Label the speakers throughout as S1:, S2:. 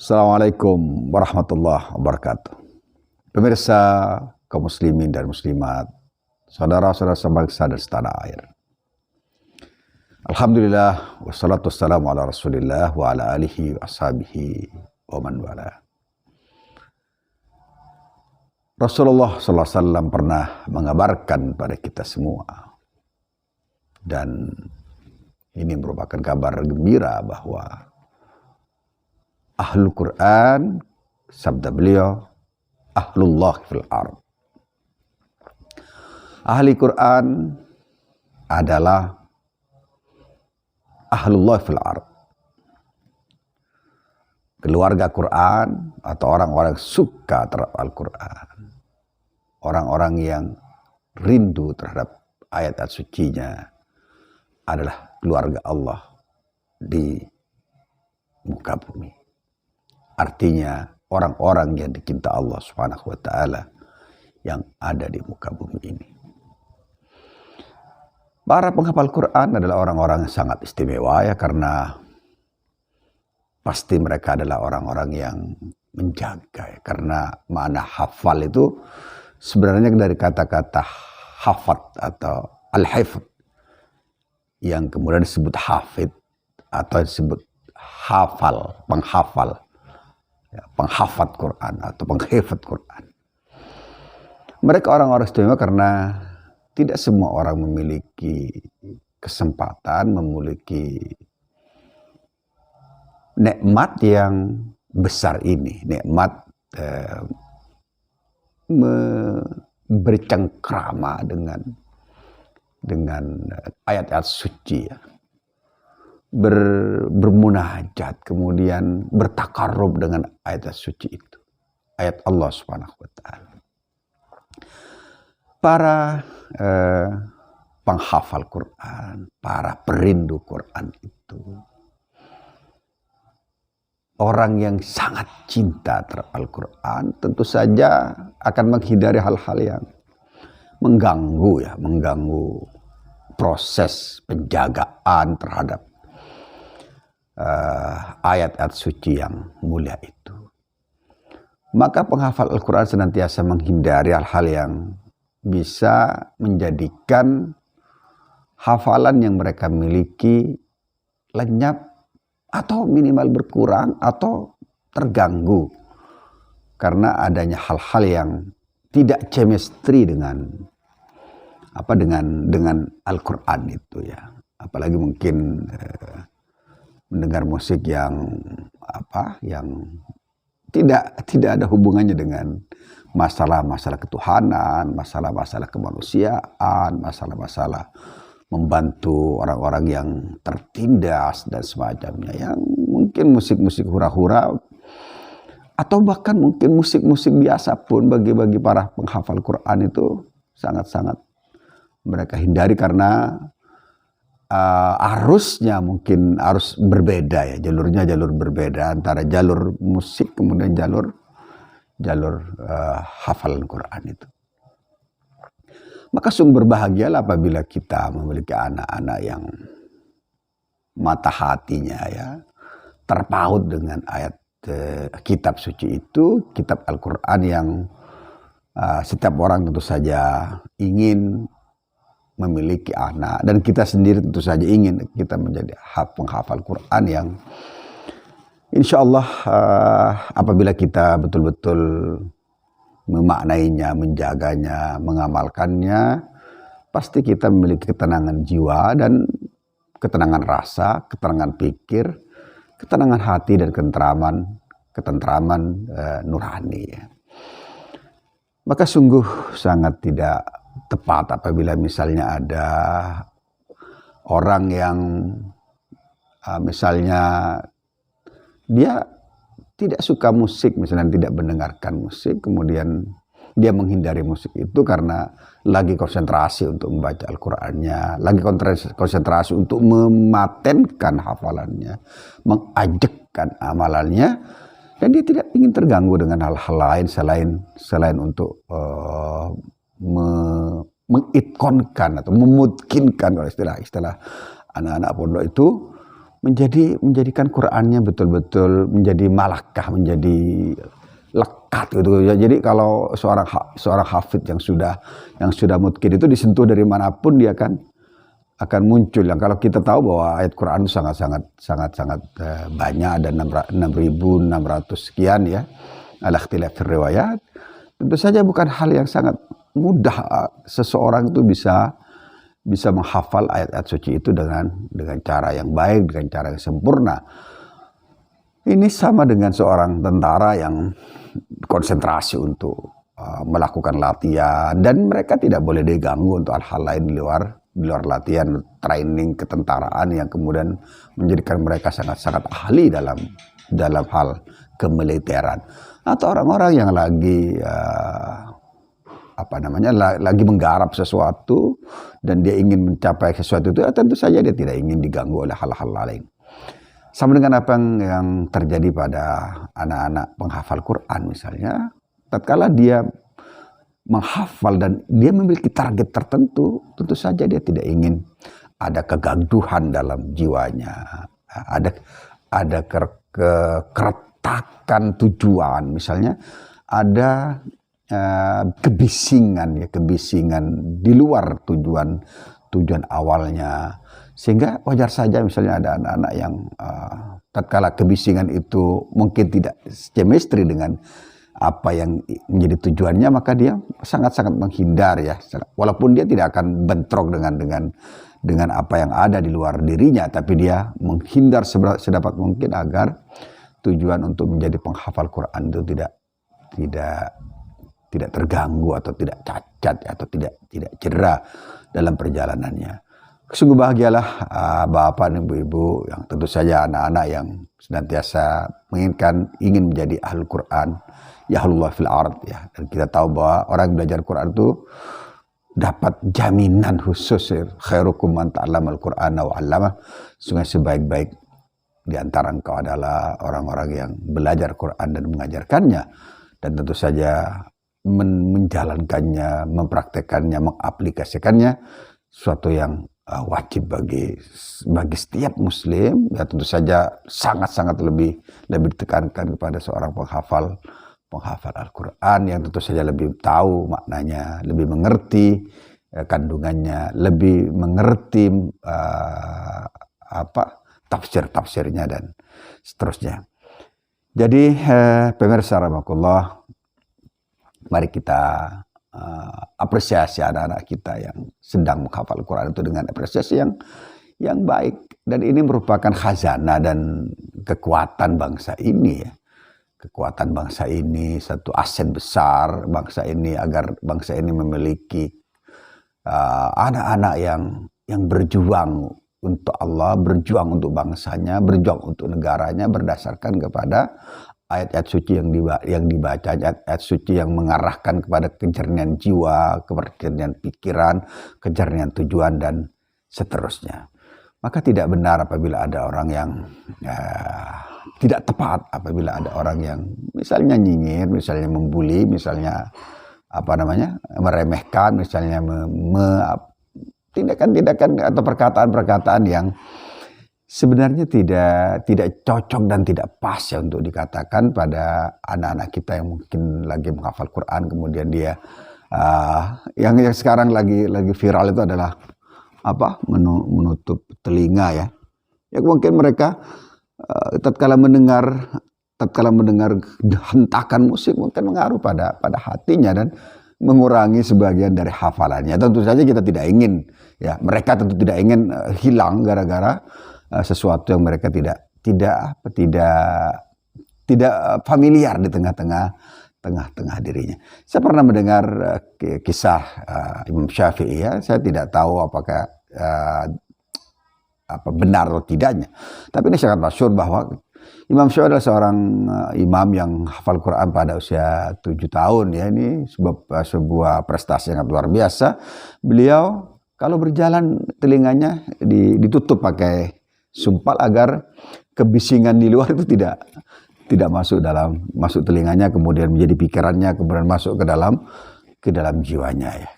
S1: Assalamualaikum warahmatullahi wabarakatuh. Pemirsa kaum muslimin dan muslimat, saudara-saudara sebangsa dan setanah air. Alhamdulillah, wassalatu wassalamu ala rasulillah wa ala alihi wa ashabihi wa man wala. Rasulullah SAW pernah mengabarkan pada kita semua, dan ini merupakan kabar gembira bahwa Ahlul Quran, sabda beliau, Ahlullah fil ard. Ahli Quran adalah Ahlullah fil ard. Keluarga Quran atau orang-orang suka terhadap Al-Quran. Orang-orang yang rindu terhadap ayat-ayat sucinya adalah keluarga Allah di muka bumi. Artinya orang-orang yang dicinta Allah Subhanahu wa taala yang ada di muka bumi ini. Para penghafal Quran adalah orang-orang yang sangat istimewa ya, karena pasti mereka adalah orang-orang yang menjaga ya, karena makna hafal itu sebenarnya dari kata-kata hafad atau al-hifd yang kemudian disebut hafid atau disebut hafal, penghafal. Penghafat Quran atau penghafat Quran. Mereka orang-orang istimewa karena tidak semua orang memiliki kesempatan, memiliki nikmat yang besar ini, nikmat bercengkrama dengan ayat-ayat suci ya. Bermunajat, kemudian bertakarrub dengan ayat suci itu, ayat Allah Subhanahu wa taala. Para penghafal Quran, para perindu Quran itu orang yang sangat cinta terhadap Al-Quran, tentu saja akan menghindari hal-hal yang mengganggu proses penjagaan terhadap ayat-ayat suci yang mulia itu. Maka penghafal Al-Quran senantiasa menghindari hal-hal yang bisa menjadikan hafalan yang mereka miliki lenyap atau minimal berkurang atau terganggu karena adanya hal-hal yang tidak chemistry dengan Al-Quran itu ya. Apalagi mungkin mendengar musik yang tidak ada hubungannya dengan masalah-masalah ketuhanan, masalah-masalah kemanusiaan, masalah-masalah membantu orang-orang yang tertindas dan semacamnya, yang mungkin musik-musik hura-hura atau bahkan mungkin musik-musik biasa pun bagi para penghafal Quran itu sangat-sangat mereka hindari karena arusnya mungkin harus berbeda ya, jalur berbeda antara jalur musik kemudian jalur hafalan Quran itu. Maka sungguh berbahagialah apabila kita memiliki anak-anak yang mata hatinya ya terpaut dengan ayat kitab suci itu, kitab Al-Quran yang setiap orang tentu saja ingin memiliki anak, dan kita sendiri tentu saja ingin kita menjadi penghafal Quran yang insya Allah apabila kita betul-betul memaknainya, menjaganya, mengamalkannya, pasti kita memiliki ketenangan jiwa dan ketenangan rasa, ketenangan pikir, ketenangan hati dan ketentraman nurani ya. Maka sungguh sangat tidak tepat apabila misalnya ada orang yang misalnya dia tidak suka musik, misalnya tidak mendengarkan musik, kemudian dia menghindari musik itu karena lagi konsentrasi untuk membaca Al-Qurannya, lagi konsentrasi untuk mematenkan hafalannya, mengajakkan amalannya, dan dia tidak ingin terganggu dengan hal-hal lain selain untuk mengitkonkan atau memutkinkan, kalau istilah anak-anak pondok itu menjadikan Qur'annya betul-betul menjadi malakah, menjadi lekat gitu ya. Jadi kalau seorang hafid yang sudah mutqin itu disentuh dari manapun dia akan muncul. Yang kalau kita tahu bahwa ayat Quran itu sangat banyak, ada 6.600 sekian ya, ala ikhtilafir riwayat. Tentu saja bukan hal yang sangat mudah seseorang itu bisa menghafal ayat-ayat suci itu dengan cara yang baik, dengan cara yang sempurna. Ini sama dengan seorang tentara yang konsentrasi untuk melakukan latihan, dan mereka tidak boleh diganggu untuk hal-hal lain di luar latihan, training ketentaraan yang kemudian menjadikan mereka sangat-sangat ahli dalam hal kemiliteran. Atau orang-orang yang lagi lagi menggarap sesuatu dan dia ingin mencapai sesuatu itu, tentu saja dia tidak ingin diganggu oleh hal-hal lain. Sama dengan apa yang terjadi pada anak-anak penghafal Quran misalnya, tatkala dia menghafal dan dia memiliki target tertentu, tentu saja dia tidak ingin ada kegaduhan dalam jiwanya, ada keretakan tujuan, misalnya ada kebisingan di luar tujuan awalnya. Sehingga wajar saja misalnya ada anak-anak yang tatkala kebisingan itu mungkin tidak chemistry dengan apa yang menjadi tujuannya, maka dia sangat-sangat menghindar ya. Walaupun dia tidak akan bentrok dengan apa yang ada di luar dirinya, tapi dia menghindar sedapat mungkin agar tujuan untuk menjadi penghafal Quran itu tidak terganggu atau tidak cacat atau tidak cedera dalam perjalanannya. Sungguh bahagialah bapak dan ibu-ibu yang tentu saja anak-anak yang senantiasa ingin menjadi ahlul Quran, ya ahlullah fil ard ya. Dan kita tahu bahwa orang yang belajar Quran itu dapat jaminan khusus, khairukum man ta'allamal Qur'ana wa 'allama. Sungguh sebaik-baik di antara engkau adalah orang-orang yang belajar Quran dan mengajarkannya, dan tentu saja menjalankannya, mempraktekannya, mengaplikasikannya, suatu yang wajib bagi setiap muslim ya. Tentu saja sangat lebih ditekankan kepada seorang penghafal Al-Quran yang tentu saja lebih tahu maknanya, lebih mengerti kandungannya, lebih mengerti tafsirnya dan seterusnya. Jadi pemirsa rahimakumullah, mari kita apresiasi anak-anak kita yang sedang menghafal Quran itu dengan apresiasi yang baik, dan ini merupakan khazanah dan kekuatan bangsa ini ya. Kekuatan bangsa ini satu aset besar bangsa ini, agar bangsa ini memiliki anak-anak yang berjuang untuk Allah, berjuang untuk bangsanya, berjuang untuk negaranya berdasarkan kepada ayat-ayat suci yang dibaca, ayat-ayat suci yang mengarahkan kepada kejernihan jiwa, kejernihan pikiran, kejernihan tujuan, dan seterusnya. Maka tidak benar apabila ada orang yang tidak tepat, apabila ada orang yang misalnya nyinyir, misalnya membuli, misalnya meremehkan, misalnya tindakan-tindakan atau perkataan-perkataan yang sebenarnya tidak cocok dan tidak pas ya untuk dikatakan pada anak-anak kita yang mungkin lagi menghafal Quran. Kemudian dia yang sekarang lagi viral itu adalah menutup telinga ya. Ya mungkin mereka tatkala mendengar hentakan musik mungkin mengaruh pada hatinya dan mengurangi sebagian dari hafalannya. Tentu saja kita tidak ingin ya, mereka tentu tidak ingin hilang gara-gara sesuatu yang mereka tidak familiar di tengah dirinya. Saya pernah mendengar kisah Imam Syafi'i ya. Saya tidak tahu apakah benar atau tidaknya, tapi ini sangat masyhur bahwa Imam Syafi'i adalah seorang imam yang hafal Quran pada usia 7 tahun ya. Ini sebuah prestasi yang luar biasa. Beliau kalau berjalan telinganya ditutup pakai sumpal agar kebisingan di luar itu tidak masuk telinganya, kemudian menjadi pikirannya, kemudian masuk ke dalam jiwanya ya.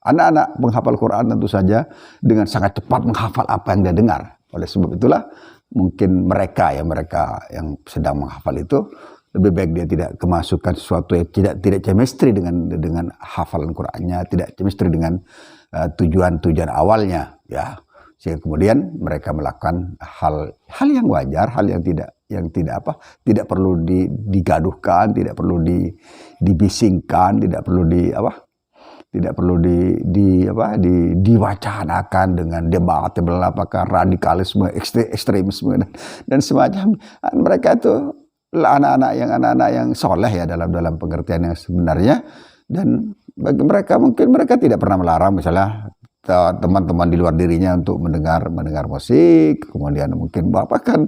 S1: Anak-anak penghafal Quran tentu saja dengan sangat cepat menghafal apa yang dia dengar. Oleh sebab itulah mungkin mereka yang sedang menghafal itu lebih baik dia tidak kemasukan sesuatu yang tidak chemistry dengan hafalan Qur'annya, tidak chemistry dengan tujuan awalnya, ya. Sehingga kemudian mereka melakukan hal yang wajar, hal yang tidak perlu digaduhkan, tidak perlu dibisingkan, tidak perlu diwacanakan dengan debat apakah radikalisme, ekstremisme dan semacam. Mereka itu anak-anak yang soleh ya dalam pengertian yang sebenarnya, dan bagi mereka mungkin mereka tidak pernah melarang misalnya teman-teman di luar dirinya untuk mendengar musik, kemudian mungkin bahkan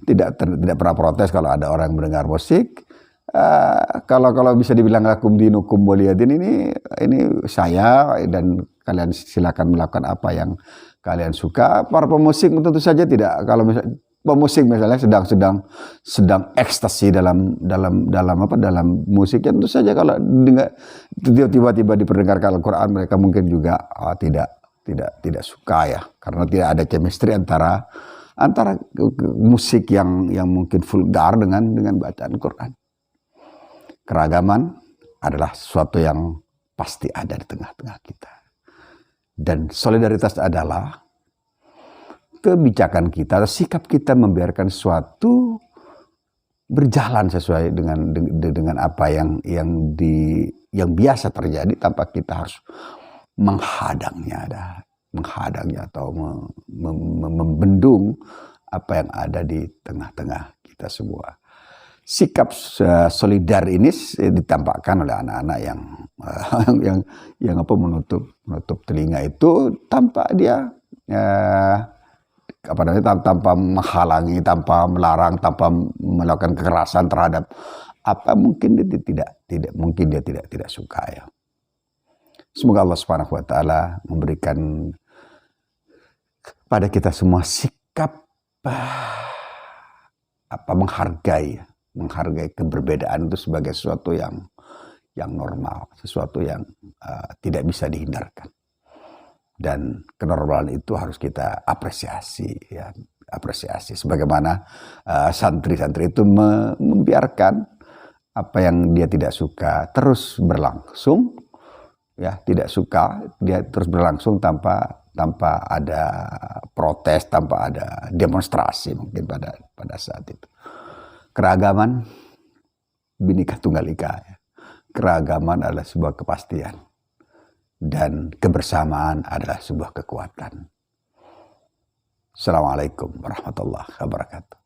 S1: tidak pernah protes kalau ada orang yang mendengar musik. Kalau bisa dibilang lakum dinukum waliyadin, ini saya, dan kalian silakan melakukan apa yang kalian suka. Para pemusik tentu saja tidak. Kalau misalnya pemusik misalnya sedang ekstasi dalam musiknya, tentu saja kalau tiba-tiba diperdengarkan Al-Quran, mereka mungkin juga tidak suka ya, karena tidak ada chemistry antara musik yang mungkin vulgar dengan bacaan Quran. Keragaman adalah sesuatu yang pasti ada di tengah-tengah kita, dan solidaritas adalah kebijakan kita, sikap kita membiarkan sesuatu berjalan sesuai dengan apa yang biasa terjadi tanpa kita harus menghadangnya atau membendung apa yang ada di tengah-tengah kita semua. Sikap solidar ini ditampakkan oleh anak-anak yang menutup telinga itu tanpa dia tanpa menghalangi, tanpa melarang, tanpa melakukan kekerasan terhadap apa mungkin dia tidak suka ya. Semoga Allah Subhanahu wa taala memberikan pada kita semua sikap menghargai keberbedaan itu sebagai sesuatu yang normal, sesuatu yang tidak bisa dihindarkan. Dan kenormalan itu harus kita apresiasi ya, sebagaimana santri-santri itu membiarkan apa yang dia tidak suka terus berlangsung ya, dia terus berlangsung tanpa ada protes, tanpa ada demonstrasi mungkin pada saat itu. Keragaman Bhinneka Tunggal Ika ya. Keragaman adalah sebuah kepastian, dan kebersamaan adalah sebuah kekuatan. Assalamualaikum warahmatullahi wabarakatuh.